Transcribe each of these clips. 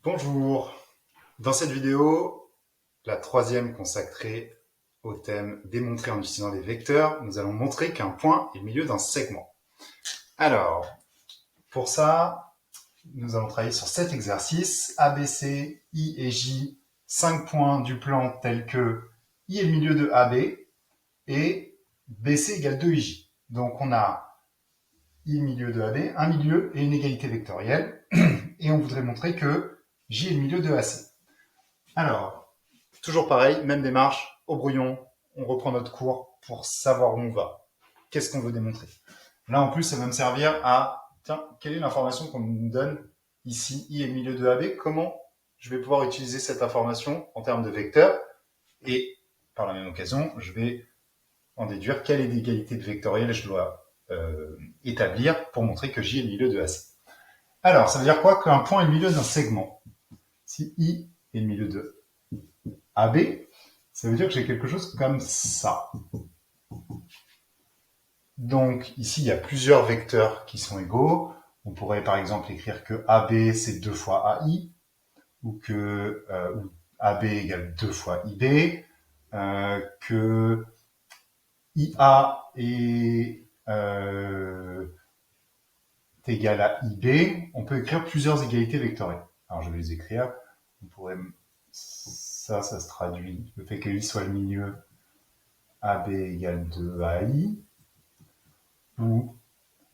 Bonjour, dans cette vidéo, la troisième consacrée au thème démontrer en utilisant des vecteurs, nous allons montrer qu'un point est le milieu d'un segment. Alors, pour ça, nous allons travailler sur cet exercice, A, B, C, I et J, 5 points du plan tels que I est le milieu de AB et BC égale 2IJ. Donc on a I milieu de AB, un milieu et une égalité vectorielle, et on voudrait montrer que J est le milieu de AC. Alors, toujours pareil, même démarche, au brouillon, on reprend notre cours pour savoir où on va. Qu'est-ce qu'on veut démontrer? Là, en plus, ça va me servir à, tiens, quelle est l'information qu'on nous donne ici, I est le milieu de AB, comment je vais pouvoir utiliser cette information en termes de vecteurs, et par la même occasion, je vais en déduire quelle égalité vectorielle je dois établir pour montrer que J est le milieu de AC. Alors, ça veut dire quoi? Qu'un point est le milieu d'un segment. Si I est le milieu de AB, ça veut dire que j'ai quelque chose comme ça. Donc ici, il y a plusieurs vecteurs qui sont égaux. On pourrait par exemple écrire que AB c'est 2 fois AI, ou que AB égale 2 fois IB, que IA est égal à IB. On peut écrire plusieurs égalités vectorielles. Alors je vais les écrire. On pourrait... Ça se traduit. Le fait que I soit le milieu, AB égale 2 AI, où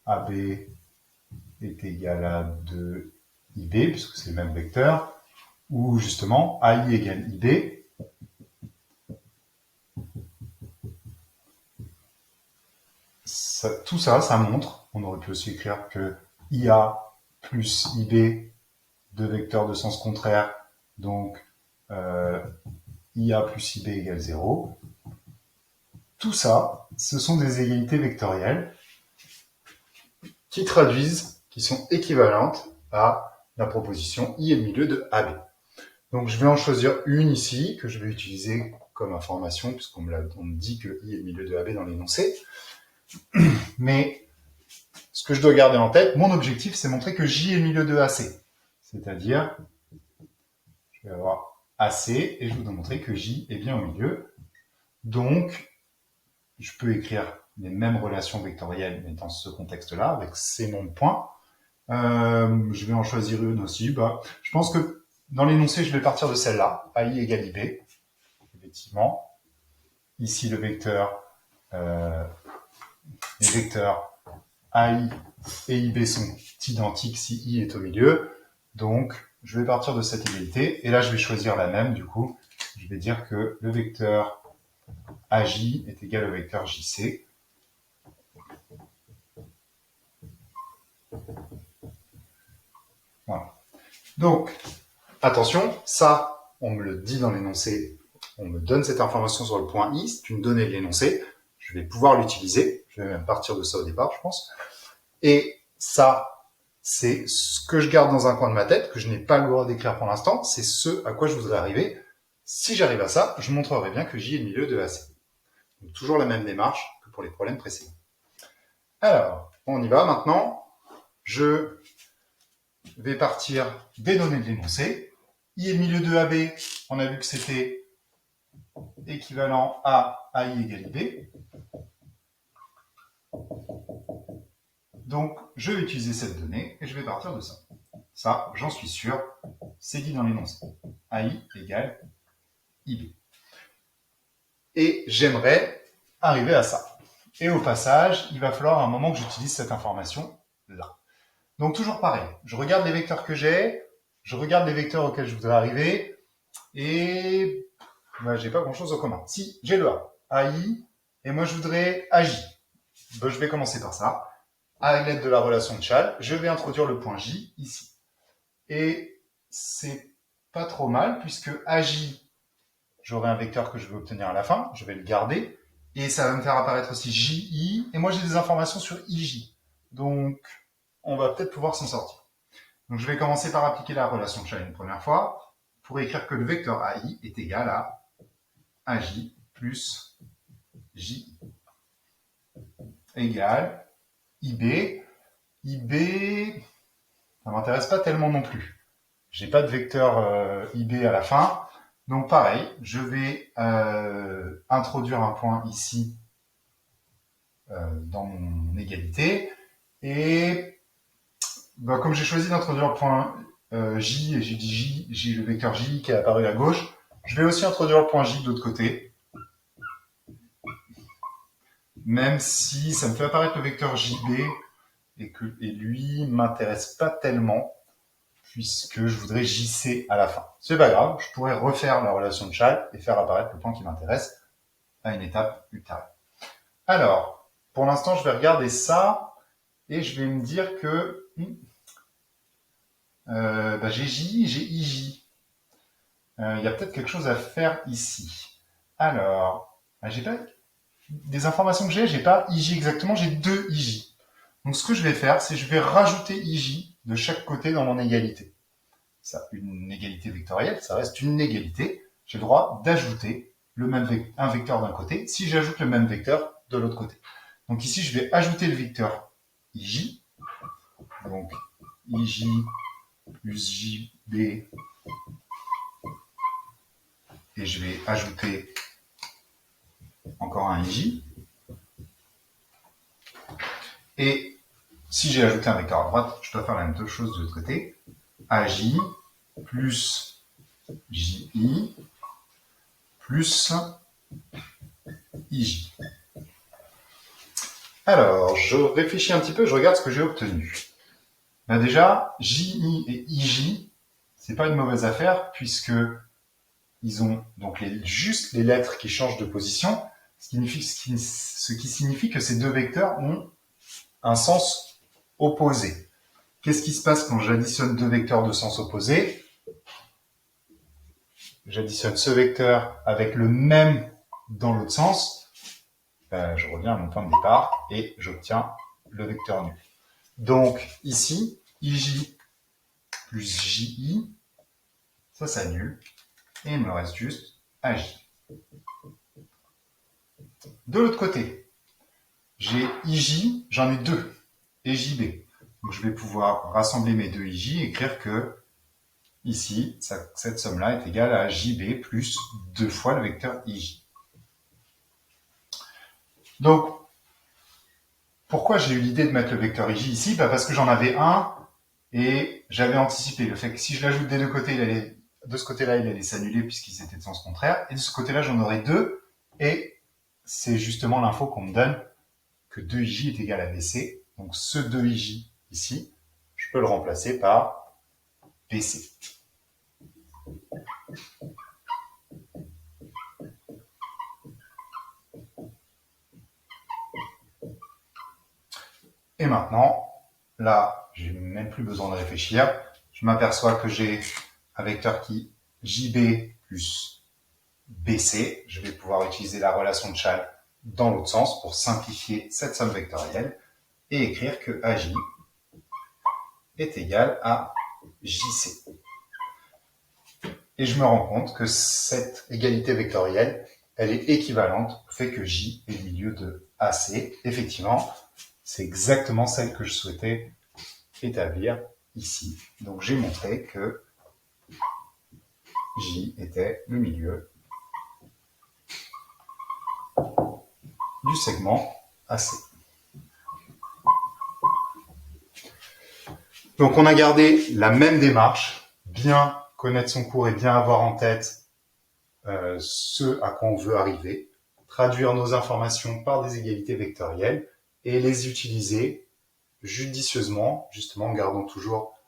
AB est égal à 2 IB, puisque c'est le même vecteur, ou justement AI égale IB. Tout ça, ça montre, on aurait pu aussi écrire que IA plus IB, deux vecteurs de sens contraire, donc IA plus IB égale 0. Tout ça, ce sont des égalités vectorielles qui traduisent, qui sont équivalentes à la proposition I est le milieu de AB. Donc je vais en choisir une ici, que je vais utiliser comme information, puisqu'on me dit que I est le milieu de AB dans l'énoncé. Mais ce que je dois garder en tête, mon objectif, c'est montrer que J est le milieu de AC. C'est-à-dire, je vais avoir AC, et je voudrais montrer que J est bien au milieu. Donc, je peux écrire les mêmes relations vectorielles, mais dans ce contexte-là, avec ces noms de points. Je vais en choisir une aussi. Je pense que dans l'énoncé, je vais partir de celle-là, AI égale IB. Effectivement. Ici, les vecteurs AI et IB sont identiques si I est au milieu. Donc, je vais partir de cette égalité. Et là, je vais choisir la même. Du coup, je vais dire que le vecteur AJ est égal au vecteur JC. Voilà. Donc, attention, ça, on me le dit dans l'énoncé, on me donne cette information sur le point I, c'est une donnée de l'énoncé, je vais pouvoir l'utiliser, je vais même partir de ça au départ, je pense. Et ça, c'est ce que je garde dans un coin de ma tête, que je n'ai pas le droit d'écrire pour l'instant, c'est ce à quoi je voudrais arriver. Si j'arrive à ça, je montrerai bien que J est le milieu de AC. Donc, toujours la même démarche que pour les problèmes précédents. Alors, on y va maintenant. Je vais partir des données de l'énoncé. I est le milieu de AB, on a vu que c'était équivalent à AI égale IB. Donc, je vais utiliser cette donnée et je vais partir de ça. Ça, j'en suis sûr, c'est dit dans l'énoncé. AI égale IB. Et j'aimerais arriver à ça. Et au passage, il va falloir à un moment que j'utilise cette information là. Donc, toujours pareil. Je regarde les vecteurs que j'ai, je regarde les vecteurs auxquels je voudrais arriver, et j'ai pas grand chose en commun. Si, j'ai le A, AI, et moi je voudrais AJ. Je vais commencer par ça. À l'aide de la relation de Chasles, je vais introduire le point J ici. Et c'est pas trop mal, puisque AJ, j'aurai un vecteur que je vais obtenir à la fin, je vais le garder, et ça va me faire apparaître aussi JI, et moi j'ai des informations sur IJ. Donc, on va peut-être pouvoir s'en sortir. Donc, je vais commencer par appliquer la relation de Chasles une première fois, pour écrire que le vecteur AI est égal à AJ plus J égale IB. IB, ça ne m'intéresse pas tellement non plus. j'ai pas de vecteur IB à la fin. Donc pareil, je vais introduire un point ici dans mon égalité. Et bah, comme j'ai choisi d'introduire le point J, et j'ai dit J, j'ai le vecteur J qui est apparu à gauche, je vais aussi introduire le point J de l'autre côté. Même si ça me fait apparaître le vecteur JB et lui m'intéresse pas tellement puisque je voudrais JC à la fin. C'est pas grave, je pourrais refaire la relation de Chasles et faire apparaître le point qui m'intéresse à une étape ultérieure. Alors, pour l'instant, je vais regarder ça et je vais me dire que j'ai J, j'ai IJ. Il y a peut-être quelque chose à faire ici. Alors, j'ai pas des informations que j'ai pas IJ exactement, j'ai 2 IJ. Donc ce que je vais faire, c'est que je vais rajouter IJ de chaque côté dans mon égalité. Ça, une égalité vectorielle, ça reste une égalité. J'ai le droit d'ajouter un vecteur d'un côté si j'ajoute le même vecteur de l'autre côté. Donc ici, je vais ajouter le vecteur IJ. Donc IJ plus JB. Et je vais ajouter encore un IJ. Et si j'ai ajouté un vecteur à droite, je dois faire la même chose de l'autre côté. AJ plus JI plus IJ. Alors, je réfléchis un petit peu, je regarde ce que j'ai obtenu. Ben déjà, JI et IJ, c'est pas une mauvaise affaire puisque ils ont donc juste les lettres qui changent de position, ce qui signifie que ces deux vecteurs ont un sens opposé. Qu'est-ce qui se passe quand j'additionne deux vecteurs de sens opposé? J'additionne ce vecteur avec le même dans l'autre sens. Je reviens à mon point de départ et j'obtiens le vecteur nul. Donc ici, IJ plus JI, ça s'annule. Et il me reste juste AJ. De l'autre côté, j'ai IJ, j'en ai deux, et JB. Donc je vais pouvoir rassembler mes deux IJ et écrire que ici, cette somme-là est égale à JB plus 2 fois le vecteur IJ. Donc, pourquoi j'ai eu l'idée de mettre le vecteur IJ ici? Parce que j'en avais un et j'avais anticipé le fait que si je l'ajoute des deux côtés, de ce côté-là, il allait s'annuler puisqu'ils étaient de sens contraire. Et de ce côté-là, j'en aurais deux. Et c'est justement l'info qu'on me donne que 2IJ est égal à BC. Donc ce 2IJ ici, je peux le remplacer par BC. Et maintenant, là, j'ai même plus besoin de réfléchir. Je m'aperçois que j'ai un vecteur qui JB plus BC. Je vais pouvoir utiliser la relation de Chasles dans l'autre sens pour simplifier cette somme vectorielle et écrire que AJ est égal à JC. Et je me rends compte que cette égalité vectorielle, elle est équivalente au fait que J est le milieu de AC. Effectivement, c'est exactement celle que je souhaitais établir ici. Donc j'ai montré que J était le milieu du segment AC. Donc on a gardé la même démarche, bien connaître son cours et bien avoir en tête ce à quoi on veut arriver, traduire nos informations par des égalités vectorielles et les utiliser judicieusement, justement en gardant toujours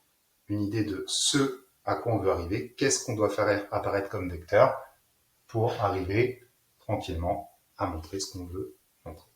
une idée de ce à quoi on veut arriver, qu'est-ce qu'on doit faire apparaître comme vecteur pour arriver tranquillement à montrer ce qu'on veut montrer.